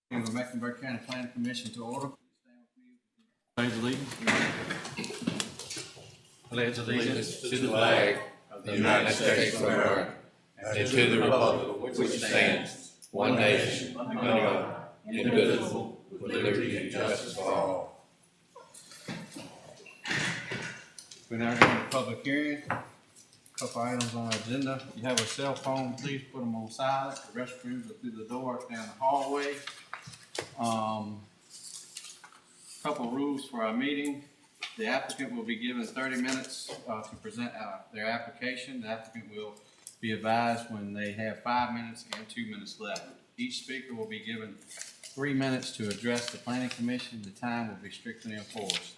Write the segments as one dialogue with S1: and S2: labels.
S1: The Mecklenburg County Planning Commission to order. Pledge allegiance. Pledge allegiance
S2: To the flag of the United States of America and to the republic which stands, one nation, under God, indivisible, with liberty and justice for all.
S1: We're now going to public hearing. Couple items on our agenda. You have a cell phone, please put them on silent. The restrooms are through the door down the hallway. Couple rules for our meeting. The applicant will be given 30 minutes to present their application. The applicant will be advised when they have 5 minutes and 2 minutes left. Each speaker will be given 3 minutes to address the planning commission. The time will be strictly enforced.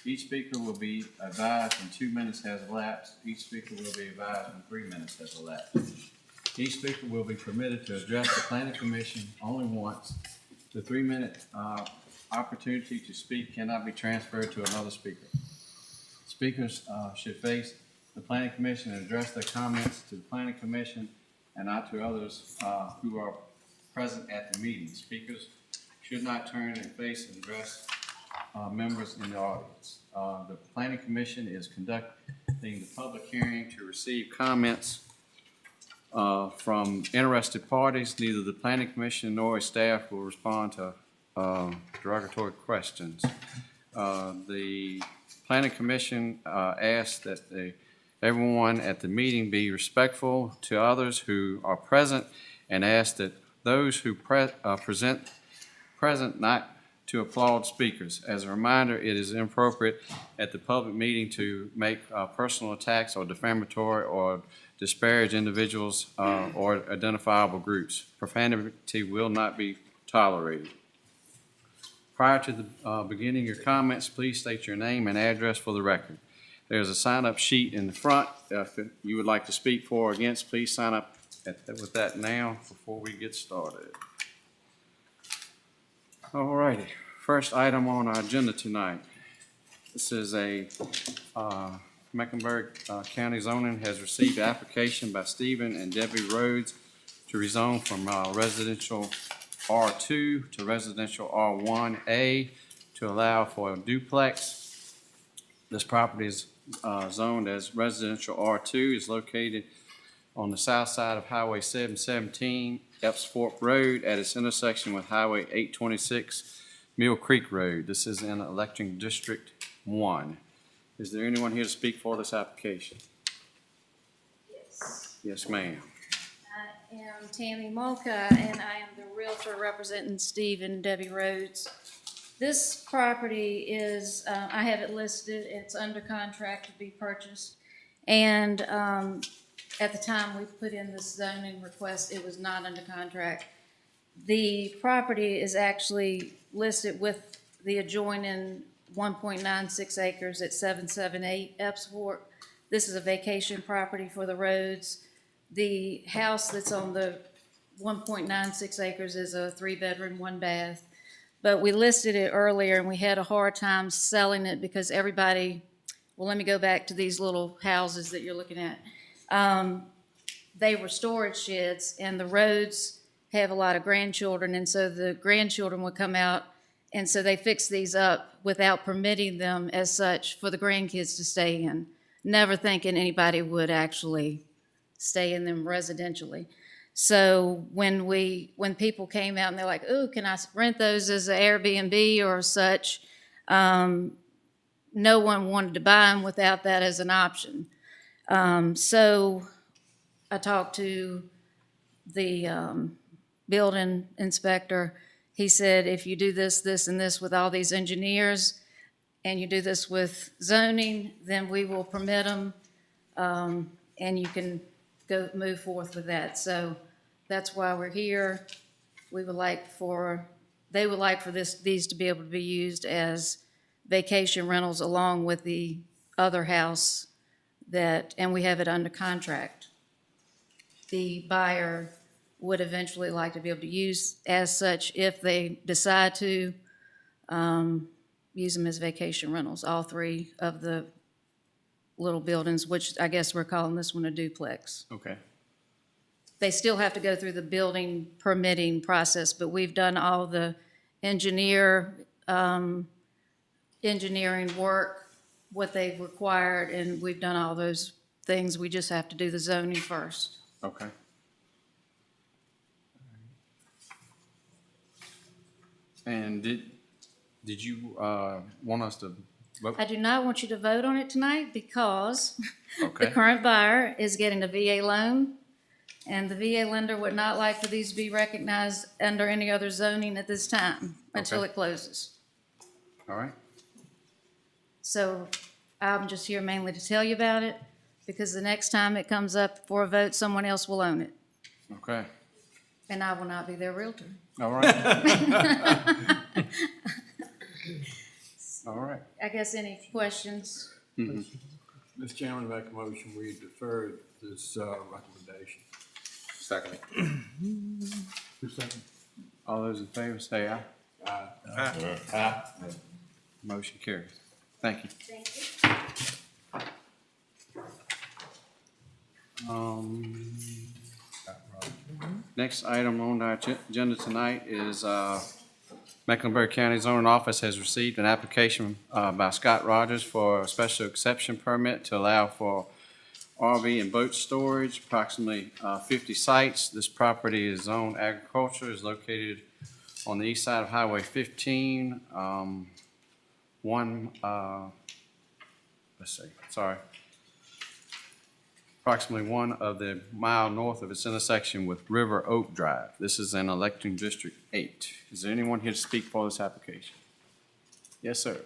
S1: Each speaker will be advised when 2 minutes has elapsed. Each speaker will be advised when 3 minutes has elapsed. Each speaker will be permitted to address the planning commission only once. The 3 minute opportunity to speak cannot be transferred to another speaker. Speakers should face the planning commission and address their comments to the planning commission and not to others who are present at the meeting. Speakers should not turn and face and address members in the audience. The planning commission is conducting the public hearing to receive comments from interested parties. Neither the planning commission nor its staff will respond to derogatory questions. The planning commission asks that everyone at the meeting be respectful to others who are present and ask that those who present not to applaud speakers. As a reminder, it is inappropriate at the public meeting to make personal attacks or defamatory or disparage individuals or identifiable groups. Profanity will not be tolerated. Prior to the beginning your comments, please state your name and address for the record. There's a sign-up sheet in the front. If you would like to speak for or against, please sign up with that now before we get started. All righty, first item on our agenda tonight. This is a Mecklenburg County zoning has received application by Stephen and Debbie Rhodes to rezone from residential R2 to residential R1A to allow for a duplex. This property is zoned as residential R2, is located on the south side of Highway 717, Epps Fork Road at its intersection with Highway 826, Mill Creek Road. This is in Electing District 1. Is there anyone here to speak for this application?
S3: Yes.
S1: Yes, ma'am.
S3: I am Tammy Mulca, and I am the realtor representing Steve and Debbie Rhodes. This property is, I have it listed, it's under contract to be purchased. And at the time we put in this zoning request, it was not under contract. The property is actually listed with the adjoining 1.96 acres at 778 Epps Fork. This is a vacation property for the Rhodes. The house that's on the 1.96 acres is a 3-bedroom, 1-bath. But we listed it earlier and we had a hard time selling it because everybody, well, let me go back to these little houses that you're looking at. They were storage sheds, and the Rhodes have a lot of grandchildren, and so the grandchildren would come out, and so they fixed these up without permitting them as such for the grandkids to stay in, never thinking anybody would actually stay in them residentially. So when people came out and they're like, "Oh, can I rent those as an Airbnb or such?" No one wanted to buy them without that as an option. So I talked to the building inspector. He said, if you do this, this, and this with all these engineers, and you do this with zoning, then we will permit them, and you can move forth with that. So that's why we're here. They would like for these to be able to be used as vacation rentals along with the other house and we have it under contract. The buyer would eventually like to be able to use as such if they decide to use them as vacation rentals, all three of the little buildings, which I guess we're calling this one a duplex.
S1: Okay.
S3: they still have to go through the building permitting process, but we've done all the engineering work, what they've required, and we've done all those things. We just have to do the zoning first.
S1: Okay. And did you want us to vote?
S3: I do not want you to vote on it tonight because the
S1: Okay.
S3: current buyer is getting a VA loan, and the VA lender would not like for these to be recognized under any other zoning at this time until
S1: Okay.
S3: it closes.
S1: All right.
S3: So I'm just here mainly to tell you about it, because the next time it comes up for a vote, someone else will own it,
S1: Okay.
S3: and I will not be their realtor.
S1: All right. All right.
S3: I guess any questions?
S4: Mr. Chairman, I make a motion, we defer this recommendation.
S2: Second.
S1: All those in favor say aye.
S4: Aye.
S1: Motion carries. Thank you.
S3: Thank you.
S1: Next item on our agenda tonight is Mecklenburg County Zoning Office has received an application by Scott Rogers for a special exception permit to allow for RV and boat storage, approximately 50 sites. This property is zoned agriculture, is located on the east side of Highway 15. Approximately 1 of the mile north of its intersection with River Oak Drive. This is in electing District 8. Is there anyone here to speak for this application? Yes, sir.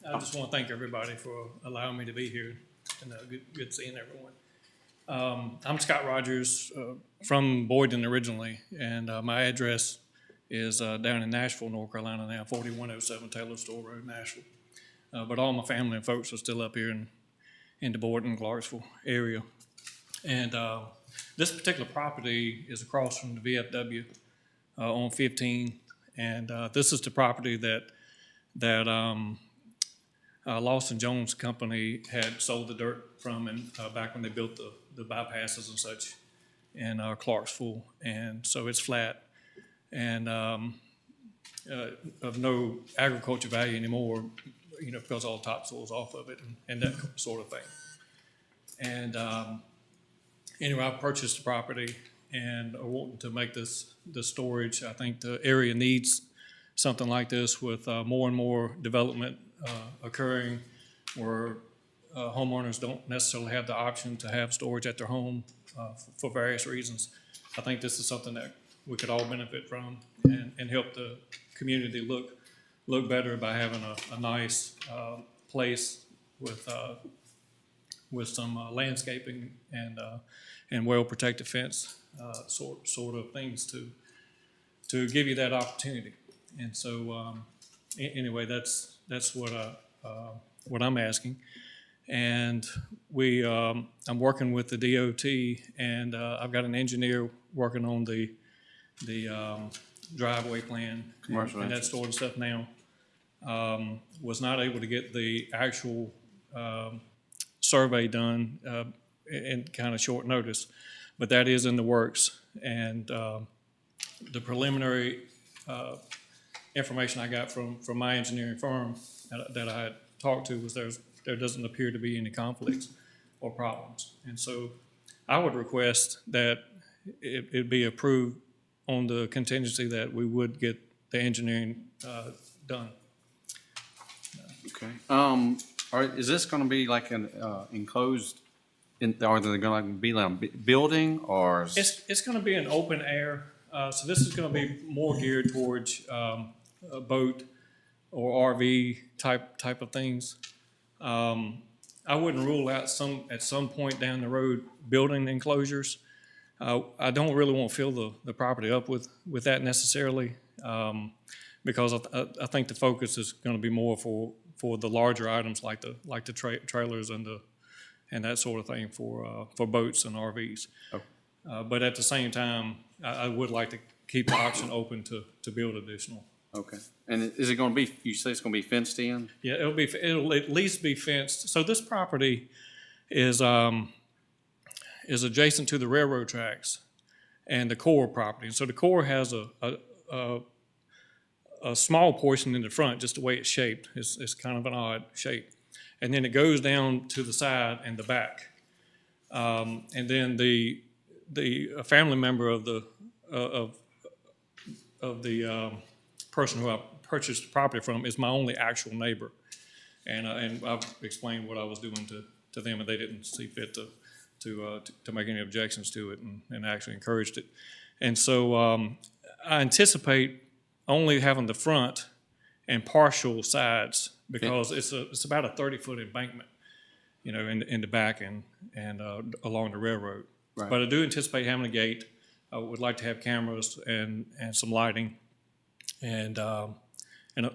S5: I just want to thank everybody for allowing me to be here, and good seeing everyone. I'm Scott Rogers from Boyden originally, and my address is down in Nashville, North Carolina now, 4107 Taylor Store Road, Nashville. But all my family and folks are still up here in the Boyden, Clarksville area. And this particular property is across from the VFW on 15, and this is the property that Lawson Jones Company had sold the dirt from, and back when they built the bypasses and such in Clarksville, and so it's flat and of no agriculture value anymore, because all the topsoil's off of it and that sort of thing. And anyway, I purchased the property and are wanting to make the storage. I think the area needs something like this with more and more development occurring where homeowners don't necessarily have the option to have storage at their home for various reasons. I think this is something that we could all benefit from and help the community look better by having a nice place with some landscaping and well-protected fence sort of things to give you that opportunity. And so anyway, that's what I'm asking. And I'm working with the DOT, and I've got an engineer working on the driveway plan
S1: Commercial
S5: and that
S1: entrance.
S5: sort of stuff now. Was not able to get the actual survey done in kind of short notice, but that is in the works. And the preliminary information I got from my engineering firm that I had talked to was there doesn't appear to be any conflicts or problems. And so I would request that it be approved on the contingency that we would get the engineering done.
S1: Okay. Is this going to be like an enclosed, are they going to be like a building or?
S5: It's going to be an open air, so this is going to be more geared towards a boat or RV type of things. I wouldn't rule out at some point down the road building enclosures. I don't really want to fill the property up with that necessarily, because I think the focus is going to be more for the larger items like the trailers and that sort of thing for boats and RVs.
S1: Oh.
S5: But at the same time, I would like to keep the option open to build additional
S1: Okay. And is it gonna be, you say it's gonna be fenced in?
S5: Yeah, it'll at least be fenced. So this property is adjacent to the railroad tracks and the core property. So the core has a small portion in the front, just the way it's shaped. It's kind of an odd shape. And then it goes down to the side and the back. And then a family member of the person who I purchased the property from is my only actual neighbor. And I've explained what I was doing to them, and they didn't see fit to make any objections to it, and actually encouraged it. And so I anticipate only having the front and partial sides, because it's about a 30-foot embankment, you know, in the back and along the railroad.
S1: Right.
S5: But I do anticipate having a gate. I would like to have cameras and some lighting and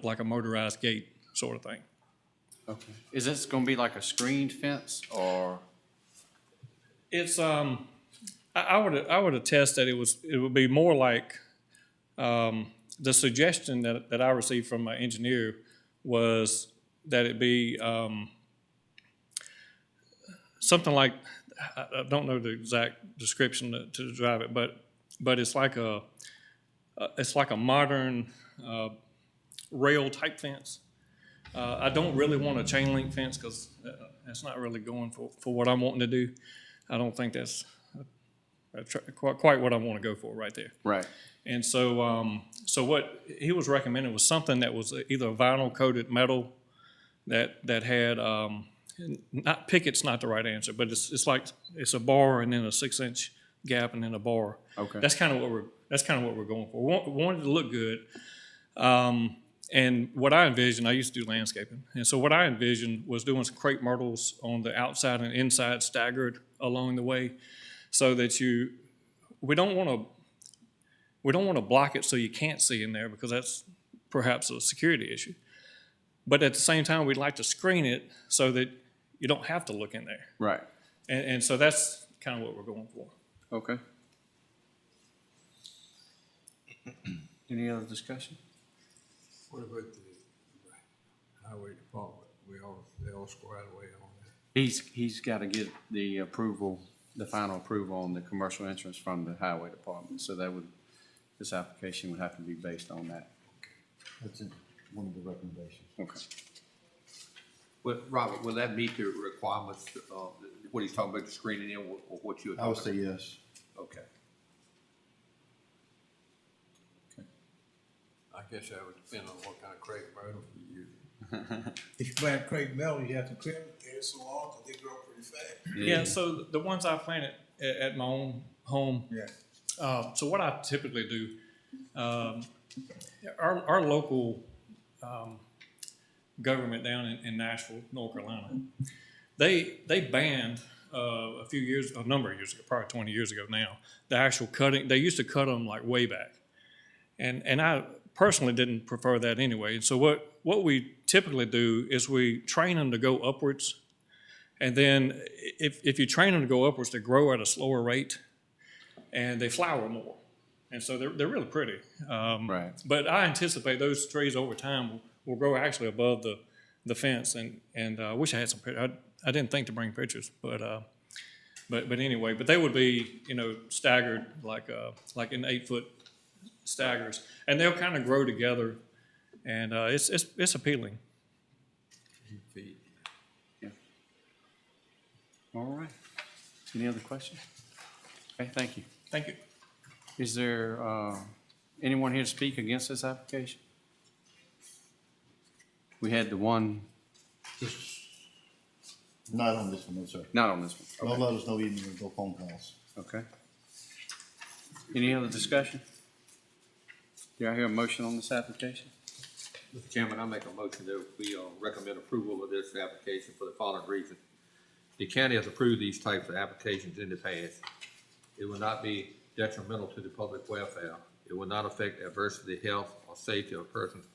S5: like a motorized gate sort of thing.
S1: Okay. Is this gonna be like a screened fence, or?
S5: It's I would attest that it would be more like the suggestion that I received from my engineer was that it be something like, I don't know the exact description to describe it, but it's like a modern rail type fence. I don't really want a chain link fence because that's not really going for what I'm wanting to do. I don't think that's quite what I want to go for right there.
S1: Right.
S5: And so, so what he was recommending was something that was either vinyl coated metal that had not picket's not the right answer, but it's like it's a bar and then a 6-inch gap and then a bar.
S1: Okay.
S5: That's kind of what we're going for. We wanted it to look good. And what I envisioned, I used to do landscaping, and so what I envisioned was doing some crepe myrtles on the outside and inside staggered along the way, so that we don't want to block it so you can't see in there, because that's perhaps a security issue. But at the same time, we'd like to screen it so that you don't have to look in there.
S1: Right.
S5: And so that's kind of what we're going for.
S1: Okay. Any other discussion?
S4: What about the highway department? They all squared away on that?
S1: He's got to get the approval, the final approval on the commercial entrance from the highway department. So this application would have to be based on that.
S6: That's one of the recommendations.
S1: Okay.
S2: Well, Robert, will that meet the requirements, what he's talking about, the screening in, or what you're
S6: I would
S2: talking
S6: say
S2: about?
S6: yes.
S2: Okay.
S4: I guess that would depend on what kind of crepe myrtle you use.
S7: If you plant crepe myrtle, you have to trim it every so often, they grow pretty fast.
S5: Yeah, so the ones I planted at my own home.
S7: Yeah.
S5: So what I typically do, our local government down in Nashville, North Carolina, they banned a number of years ago, probably 20 years ago now, the actual cutting. They used to cut them like way back, and I personally didn't prefer that anyway. And so what we typically do is we train them to go upwards, and then if you train them to go upwards, they grow at a slower rate, and they flower more, and so they're really pretty.
S1: Right.
S5: But I anticipate those trees over time will grow actually above the fence, and I wish I had some pictures. I didn't think to bring pictures, but anyway, but they would be, you know, staggered like in 8-foot staggers, and they'll kind of grow together, and it's appealing.
S1: Yeah. All right. Any other questions? Okay, thank you.
S5: Thank you.
S1: Is there anyone here to speak against this application? We had the one,
S6: Not on this one, no, sir.
S1: not on this one.
S6: No letters, no emails, no phone calls.
S1: Okay. Any other discussion? Do I hear a motion on this application?
S2: Mr. Chairman, I make a motion that we recommend approval of this application for the following reason. The county has approved these types of applications in the past. It will not be detrimental to the public welfare. It will not affect adversely the health or safety of persons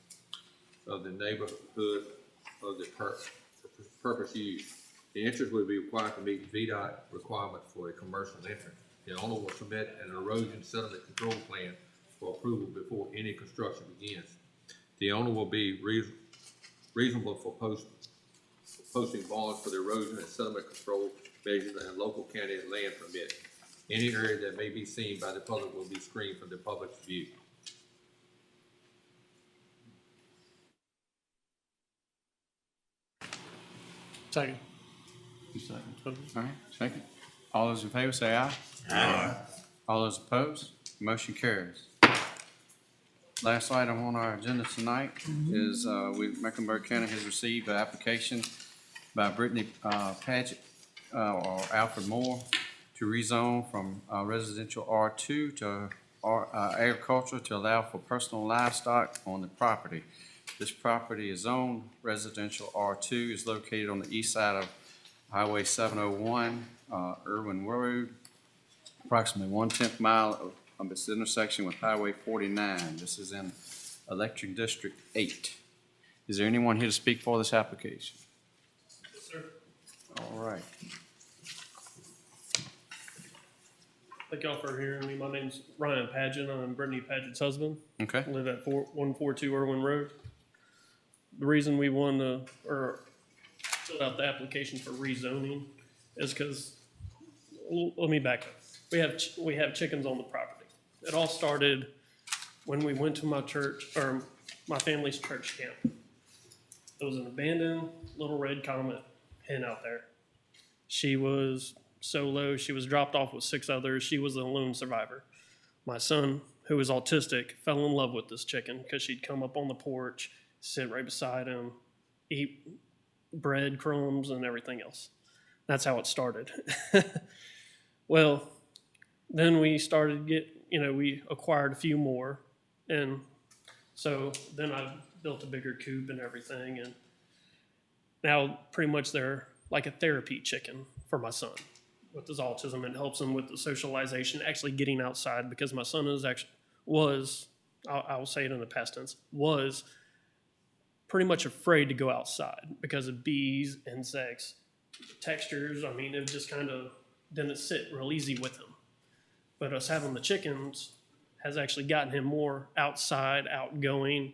S2: of the neighborhood of the purpose used. The entrance will be required to meet VDOT requirements for a commercial entrance. The owner will submit an erosion sediment control plan for approval before any construction begins. The owner will be reasonable for posting bonds for the erosion and sediment control measures and local county and land permit. Any area that may be seen by the public will be screened from the public's view.
S5: Second.
S1: All right, second. All those in favor say aye. Aye. All those opposed, motion carries. Last item on our agenda tonight is, Mecklenburg County has received an application by Brittany Paget, or Alfred Moore, to rezone from residential R2 to agriculture to allow for personal livestock on the property. This property is zoned residential R2, is located on the east side of Highway 701, Irwin Road, approximately 1/10 mile of its intersection with Highway 49. This is in Electric District 8. Is there anyone here to speak for this application?
S5: Yes, sir.
S1: All right.
S8: Thank y'all for hearing me. My name's Ryan Paget. I'm Brittany Paget's husband.
S1: Okay.
S8: I live at 142 Irwin Road. The reason we filled out the application for rezoning is because, let me back up. We have chickens on the property. It all started when we went to my family's church camp. There was an abandoned little red Comet hen out there. She was solo. She was dropped off with 6 others. She was a lone survivor. My son, who is autistic, fell in love with this chicken because she'd come up on the porch, sit right beside him, eat bread, crumbs, and everything else. That's how it started. Well, then we started we acquired a few more. And so then I built a bigger coop and everything. And now pretty much they're like a therapy chicken for my son with his autism. It helps him with the socialization, actually getting outside, because my son I'll say it in the past tense, was pretty much afraid to go outside because of bees, insects, textures. I mean, it just kind of didn't sit real easy with him. But us having the chickens has actually gotten him more outside, outgoing.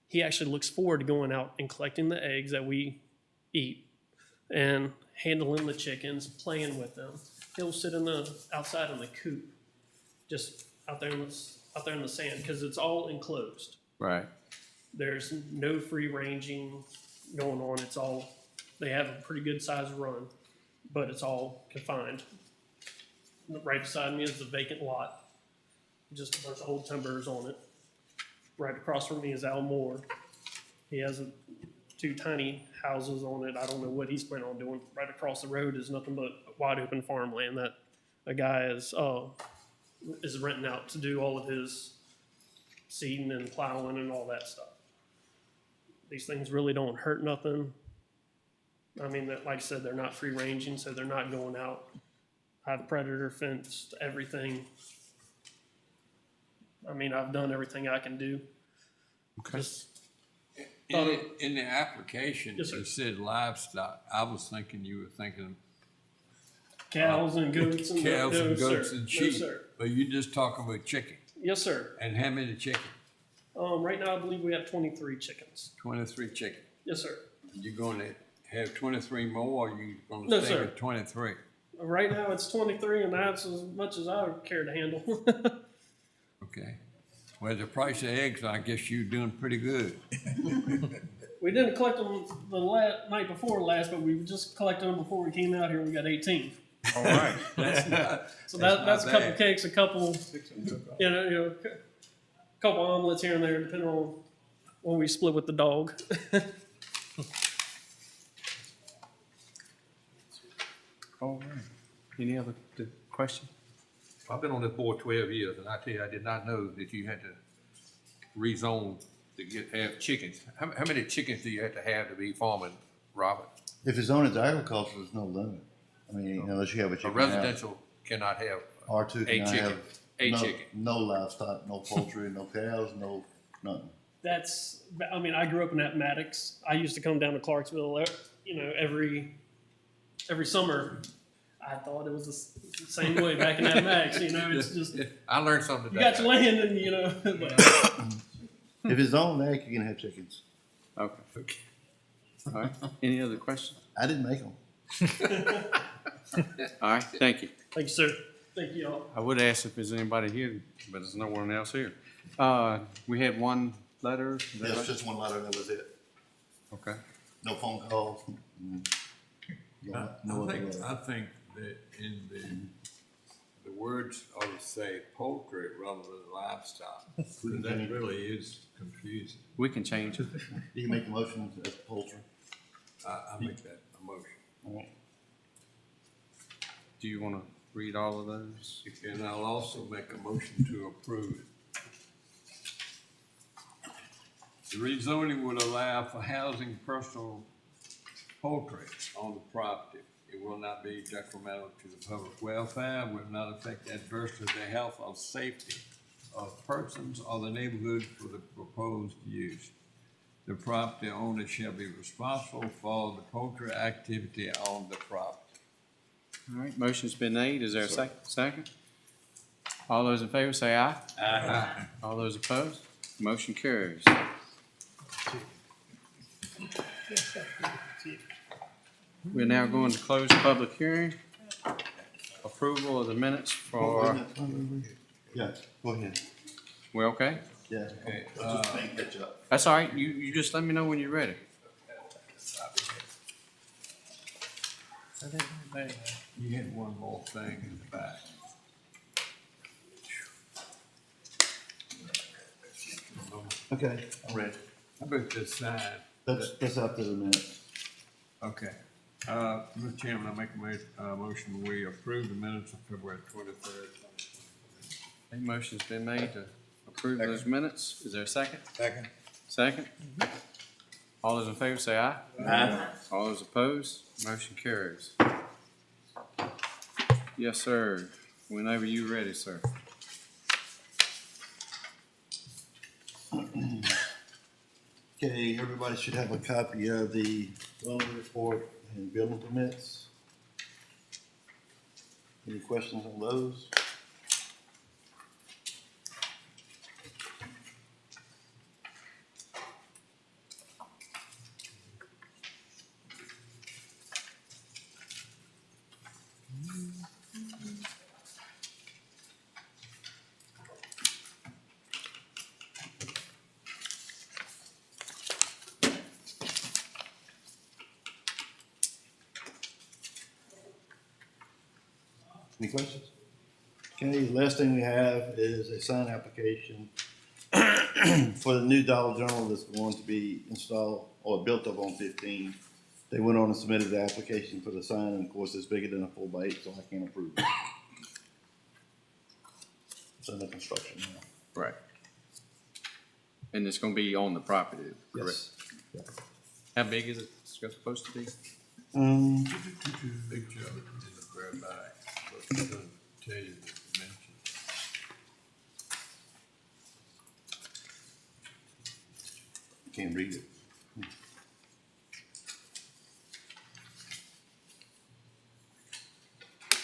S8: He actually looks forward to going out and collecting the eggs that we eat and handling the chickens, playing with them. He'll sit outside in the coop, just out there in the sand, because it's all enclosed.
S1: Right.
S8: There's no free ranging going on. They have a pretty good sized run, but it's all confined. Right beside me is the vacant lot, just a bunch of old timbers on it. Right across from me is Al Moore. He has 2 tiny houses on it. I don't know what he's planning on doing. Right across the road is nothing but wide open farmland that a guy is renting out to do all of his seeding and plowing and all that stuff. These things really don't hurt nothing. I mean, like I said, they're not free ranging, so they're not going out. I have predator fenced everything. I mean, I've done everything I can do.
S1: Okay.
S8: Just
S4: In the application,
S8: Yes, sir.
S4: it said livestock. I was thinking you were thinking
S8: cows and goats and
S4: cows and
S8: no,
S4: goats
S8: sir.
S4: and
S8: No,
S4: sheep,
S8: sir.
S4: but you're just talking about chicken.
S8: Yes, sir.
S4: And how many chicken?
S8: Right now, I believe we have 23 chickens.
S4: 23 chicken.
S8: Yes, sir.
S4: You going to have 23 more, or you going
S8: No,
S4: to stay
S8: sir.
S4: with 23?
S8: Right now, it's 23, and that's as much as I would care to handle.
S4: Okay. Well, the price of eggs, I guess you're doing pretty good.
S8: We didn't collect them the night before last, but we just collected them before we came out here. We got 18.
S1: All right.
S8: So
S4: That's
S8: that's a
S4: not
S8: couple
S4: bad.
S8: cakes, a couple, couple omelets here and there, depending on when we split with the dog.
S1: All right. Any other question?
S2: I've been on this board 12 years, and I tell you, I did not know that you had to rezone to have chickens. How many chickens do you have to be farming, Robert?
S6: If it's zoned as agriculture, there's no limit. I mean, unless you have a
S2: A
S6: chicken house.
S2: residential cannot have
S6: R2
S2: a
S6: cannot
S2: chicken,
S6: have
S2: a
S6: no,
S2: chicken.
S6: no livestock, no poultry, no cows, no nothing.
S8: I grew up in Appomattox. I used to come down to Clarksville, every summer. I thought it was the same way back in Appomattox. It's just,
S2: I learned something
S8: you
S2: today.
S8: got your land and,
S6: If it's on ag, you can have chickens.
S1: Okay. All right, any other questions?
S6: I didn't make them.
S1: All right, thank you.
S8: Thank you, sir. Thank you all.
S1: I would ask if there's anybody here, but there's no one else here. We had one letter. Is that
S6: Yes,
S1: right?
S6: just one letter, that was it.
S1: Okay.
S6: No phone calls.
S4: I
S6: No other
S4: think,
S6: letter.
S4: I think that in the words ought to say poultry rather than livestock. 'Cause that really is confusing.
S1: We can change it.
S6: You can make the motion as poultry.
S4: I make that a motion.
S6: All right.
S1: Do you want to read all of those?
S4: And I'll also make a motion to approve it. The rezoning would allow for housing personal poultry on the property. It will not be detrimental to the public welfare, will not affect adversely the health or safety of persons or the neighborhood for the proposed use. The property owner shall be responsible for the poultry activity on the property.
S1: All right, motion's been made. Is there a second? All those in favor say aye.
S4: Aye.
S1: All those opposed? Motion carries. We're now going to close the public hearing. Approval of the minutes for,
S6: Yeah, go ahead.
S1: we okay?
S6: Yeah.
S4: Okay,
S6: Just make catch up.
S1: That's all right. You just let me know when you're ready.
S4: You had one more thing in the back.
S6: Okay, I'm ready.
S4: How about this sign?
S6: That's up to the minute.
S4: Okay. Mr. Chairman, I make a motion, we approve the minutes of February 23rd.
S1: A motion's been made to approve those minutes. Is there a second?
S7: Second.
S1: Second? All those in favor say aye. Aye. All those opposed? Motion carries. Yes, sir. Whenever you're ready, sir.
S6: Okay, everybody should have a copy of the zoning report and building permits. Any questions on those? Any questions? Okay, the last thing we have is a sign application for the new Dollar General that's going to be installed or built up on 15. They went on and submitted the application for the sign, and of course, it's bigger than a 4x8, so I can't approve it. It's under construction now.
S1: Right. And it's gonna be on the property, correct?
S6: Yes.
S1: How big is it supposed to be?
S4: Picture of it in the very back, but it doesn't tell you the dimensions.
S6: Can't read it.
S4: I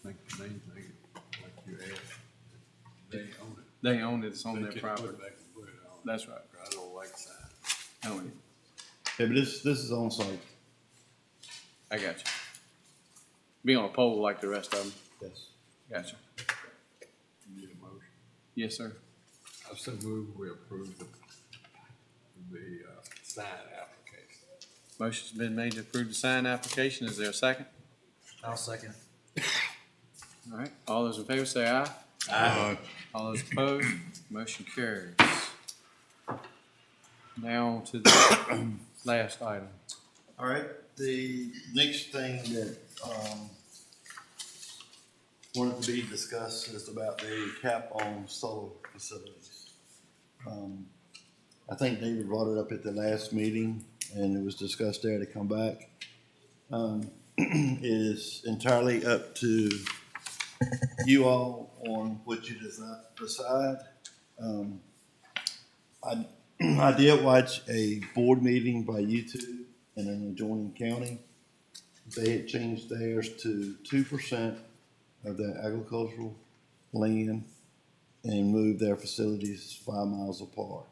S4: think the main thing, like you asked, they own it.
S1: They own it, it's on
S4: They
S1: their
S4: can
S1: property.
S4: put it back and put it on.
S1: That's right.
S4: I don't like signs.
S1: Own it.
S6: Yeah, but this is on site,
S1: I got you. Be on a pole like the rest of them.
S6: yes.
S1: Gotcha.
S4: Need a motion.
S1: Yes, sir.
S4: I so move we approve the sign application.
S1: Motion's been made to approve the sign application. Is there a second?
S7: I'll second.
S1: All right. All those in favor say aye. Aye. All those opposed? Motion carries. Now on to the last item.
S6: All right, the next thing that, wanted to be discussed is about the cap on solar facilities. I think David brought it up at the last meeting, and it was discussed there to come back. It is entirely up to you all on what you decide. I did watch a board meeting by YouTube in an adjoining county. They had changed theirs to 2% of their agricultural land and moved their facilities 5 miles apart.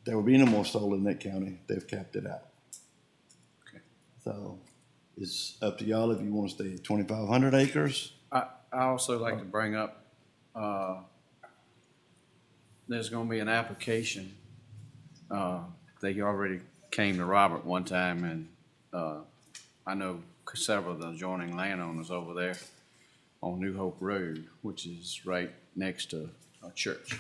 S6: there will be no more solar in that county. They've capped it out.
S1: Okay.
S6: So it's up to y'all if you want to stay at 2,500 acres.
S1: I also like to bring up, there's gonna be an application. They already came to Robert one time, and I know several of the adjoining landowners over there on New Hope Road, which is right next to a church.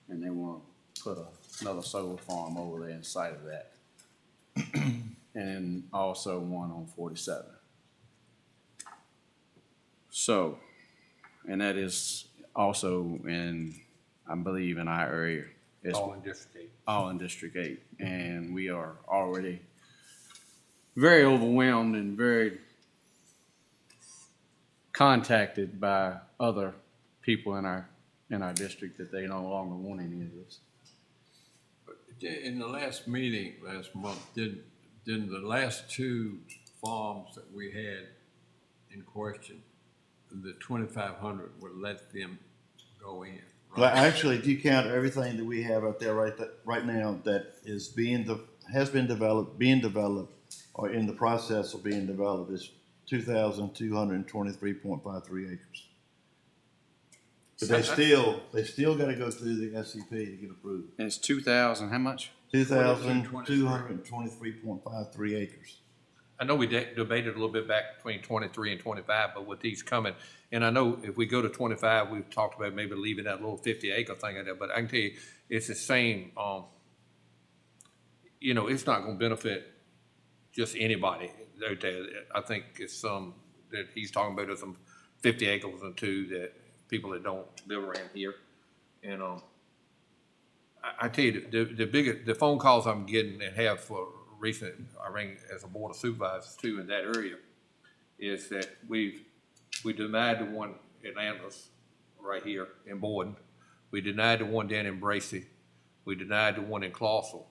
S1: And they want to put another solar farm over there in sight of that. And also one on 47. So, and that is also in, I believe, in our area. It's
S2: All in District 8.
S1: all in District 8. And we are already very overwhelmed and very contacted by other people in our district that they no longer want any of this.
S4: In the last meeting last month, didn't the last two farms that we had in question, the 2,500 would let them go in?
S6: Well, actually, if you count everything that we have out there right now that is has been developed, being developed, or in the process of being developed, is 2,223.53 acres. But they still got to go through the SCP to get approved.
S1: And it's 2,000, how much?
S6: 2,223.53 acres.
S2: I know we debated a little bit back between 23 and 25, but with these coming, and I know if we go to 25, we've talked about maybe leaving that little 50-acre thing in there, but I can tell you, it's the same, it's not going to benefit just anybody out there. I think it's some that he's talking about, there's some 50 acres or two that people that don't live around here. And I tell you, the phone calls I'm getting and have for recent, I ring as a board of supervisors too in that area, is that we denied the one in Antlers right here in Borden. We denied the one down in Bracy. We denied the one in Clawsville.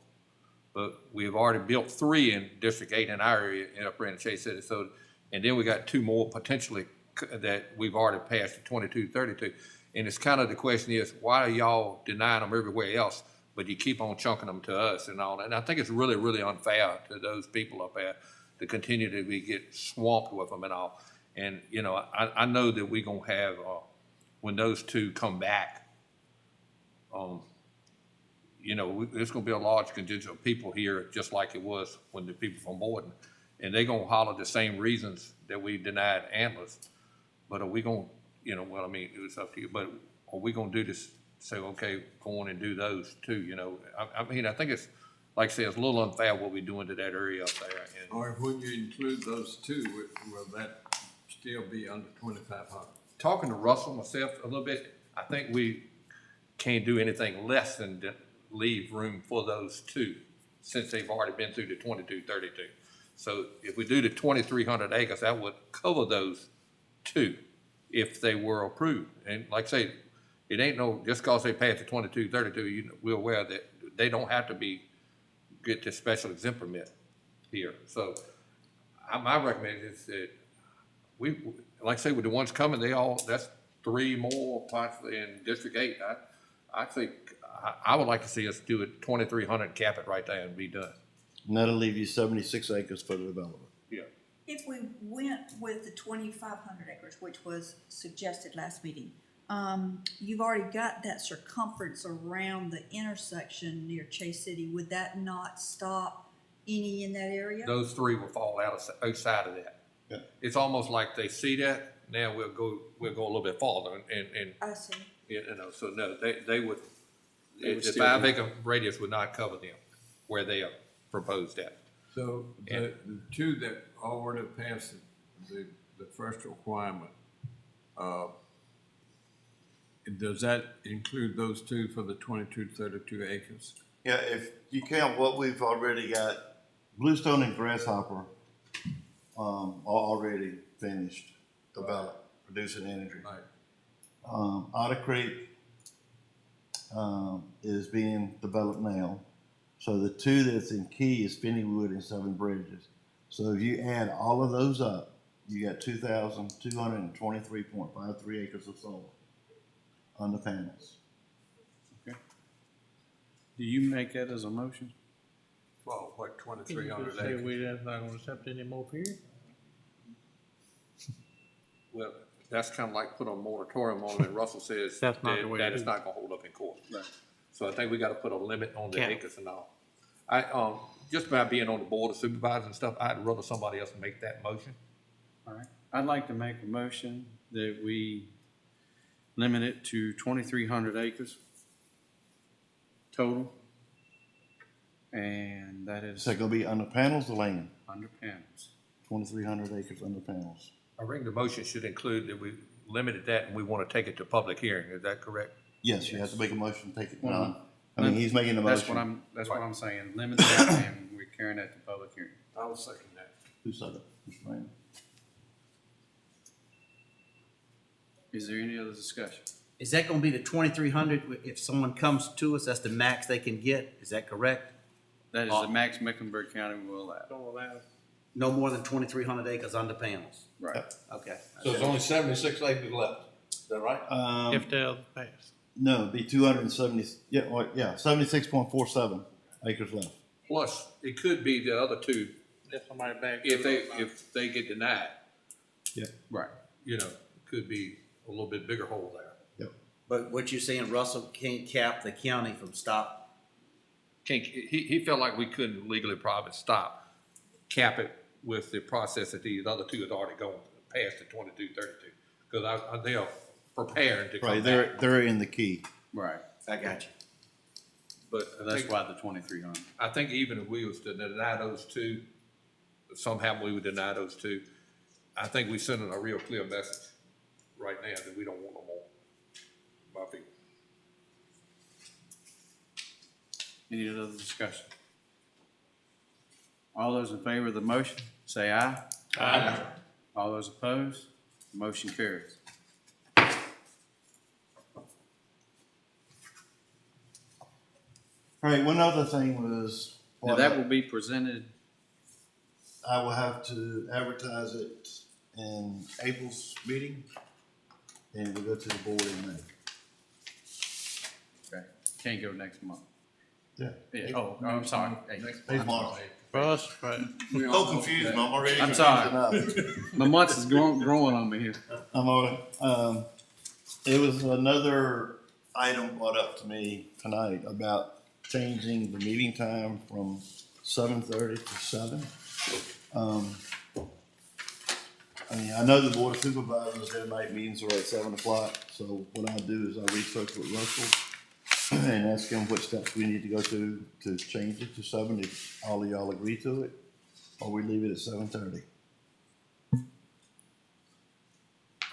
S2: But we have already built 3 in District 8 in our area and up in Chase City. So, and then we got 2 more potentially that we've already passed the 2232. And it's kind of the question is, why are y'all denying them everywhere else, but you keep on chunking them to us and all that? And I think it's really, really unfair to those people up there to continue to get swamped with them and all. And, I know that we're going to have, when those 2 come back, there's going to be a large contingent of people here, just like it was when the people from Borden. And they're going to holler the same reasons that we denied Antlers. But are we going to, it's up to you. But are we going to do this, say, okay, go on and do those too, I think it's, like I say, it's a little unfair what we're doing to that area up there. And
S4: Or when you include those 2, will that still be under 2,500?
S2: talking to Russell, myself, a little bit, I think we can't do anything less than leave room for those 2, since they've already been through the 2232. So if we do the 2,300 acres, that would cover those 2 if they were approved. And like I say, it ain't just because they passed the 2232, we're aware that they don't have to get this special exempt permit here. So my recommendation is that like I say, with the ones coming, that's 3 more possibly in District 8. I think I would like to see us do it 2,300, cap it right there and be done.
S6: And that'll leave you 76 acres for the developer.
S2: Yeah.
S9: If we went with the 2,500 acres, which was suggested last meeting, you've already got that circumference around the intersection near Chase City. Would that not stop any in that area?
S2: Those 3 will fall outside of that.
S6: Yeah.
S2: It's almost like they see that, now we'll go a little bit farther and
S9: I see.
S2: so no, they would,
S1: They would
S2: the
S1: still
S2: 5-acre radius would not cover them where they are proposed at.
S4: So the 2 that already passed the first requirement, does that include those 2 for the 2232 acres?
S6: Yeah, if you count what we've already got, Bluestone and Grasshopper are already finished, developed, producing energy.
S4: Right.
S6: Otter Creek is being developed now. So the 2 that's in key is Finneywood and Seven Bridges. So if you add all of those up, you got 2,223.53 acres of solar on the panels.
S1: Okay. Do you make that as a motion?
S4: Well, what, 2,300
S5: Say
S4: acres?
S5: we not gonna accept any more here?
S2: Well, that's kind of like put a moratorium on it. Russell says that
S5: That's not the way it
S2: it's
S5: is.
S2: not gonna hold up in court.
S1: Right.
S2: So I think we gotta put a limit on the
S5: Cap.
S2: acres and all. Just by being on the board of supervisors and stuff, I'd rather somebody else make that motion.
S1: All right. I'd like to make a motion that we limit it to 2,300 acres total. And that is
S6: Is that gonna be under panels or land?
S1: under panels.
S6: 2,300 acres under panels.
S2: I think the motion should include that we limited that and we wanna take it to public hearing. Is that correct?
S6: Yes, you have to make a motion, take it,
S1: Well,
S6: I mean, he's making the
S1: That's what
S6: motion.
S1: that's what I'm saying. Limit that and we're carrying that to public hearing.
S4: I will second that.
S6: Who said it? Mr. Raymond?
S1: Is there any other discussion?
S10: Is that gonna be the 2,300, if someone comes to us, that's the max they can get, is that correct?
S1: That is the max Mecklenburg County will allow.
S5: Don't allow.
S10: No more than 2,300 acres under panels?
S1: Right.
S10: Okay.
S4: So there's only 76 acres left, is that right?
S5: If they'll pass.
S6: No, it'd be 270, yeah, 76.47 acres left.
S2: Plus, it could be the other two,
S5: If somebody back.
S2: if they get denied,
S1: Right.
S2: you know, could be a little bit bigger hole there.
S10: But what you're saying, Russell can't cap the county from stop?
S2: He felt like we couldn't legally probably cap it with the process that these other two had already gone past the 2232. Because they are preparing to come
S6: Right,
S2: back.
S6: they're in the key.
S1: Right.
S10: I got you.
S2: But
S1: So that's why the 2,300.
S2: I think even if we was to deny those two, somehow we would deny those two, I think we're sending a real clear message right now that we don't want no more. My people.
S1: Any other discussion? All those in favor of the motion, say aye. Aye. All those opposed, motion carries.
S6: All right, one other thing was.
S1: Now, that will be presented,
S6: I will have to advertise it in April's meeting, and we'll go to the board in May.
S1: okay, can't go next month.
S6: Yeah.
S1: Yeah, oh, I'm sorry. Hey,
S6: Hey, Mark.
S5: For us, right.
S6: Don't confuse me, I'm already.
S1: I'm
S6: confused
S1: sorry.
S6: enough.
S1: My months is growing on me here.
S6: I'm on, it was another item brought up to me tonight about changing the meeting time from 7:30 to 7. I mean, I know the board of supervisors, their night meetings are at 7 o'clock, so what I do is I research with Russell and ask him what steps we need to go to change it to 7, if all of y'all agree to it, or we leave it at 7:30.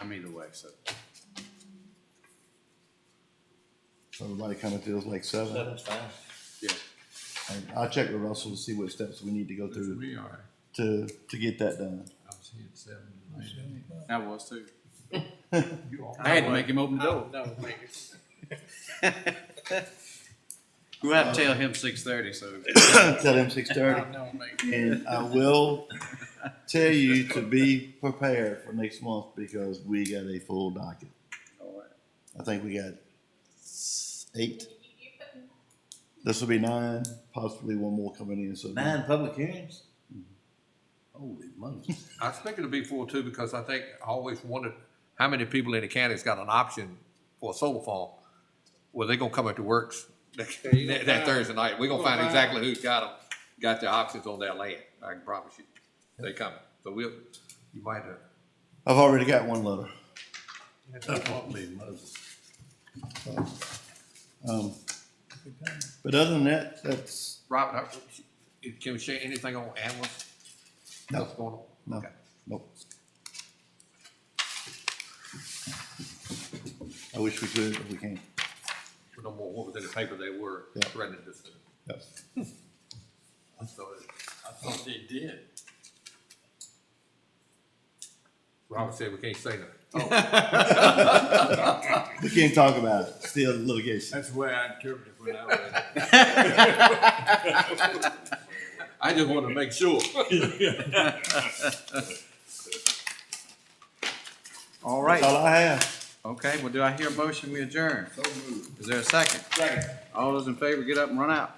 S1: I'm either way, so.
S6: So everybody kind of feels like 7.
S10: fine.
S1: Yeah.
S6: And I'll check with Russell to see what steps we need to go through
S4: We are.
S6: to get that done.
S4: I was here at 7.
S1: I was too.
S4: You all-
S1: I had to make him open the door.
S5: No,
S1: We'll have to tell him 6:30, so.
S6: Tell him 6:30. And I will tell you to be prepared for next month because we got a full docket.
S1: All right.
S6: I think we got 8. This will be 9, possibly one more coming in, so.
S10: 9 public hearings?
S6: Holy Moses.
S2: I expect it to be 4 too, because I think I always wondered how many people in the county's got an option for a solar farm. Well, they gonna come into works that Thursday night. We're gonna find exactly who's got their options on their land. I can promise you. They coming. So you might,
S6: I've already got one letter.
S4: Holy Moses.
S6: But other than that, that's,
S2: Robert, can we share anything on animals?
S6: No.
S2: What's going on?
S6: no,
S2: Okay.
S6: nope. I wish we could, but we can't.
S2: No more, what was in the paper they were
S6: Yeah.
S2: threatening this.
S6: Yep.
S4: I thought they did.
S2: Robert said we can't say nothing.
S6: We can't talk about it. Still litigation.
S4: That's the way I interpreted it when I read it.
S2: I just wanted to make sure.
S10: All
S6: That's
S10: right.
S6: all I have.
S1: Okay, well, do I hear a motion, we adjourn? Is there a second? Second. All those in favor, get up and run out.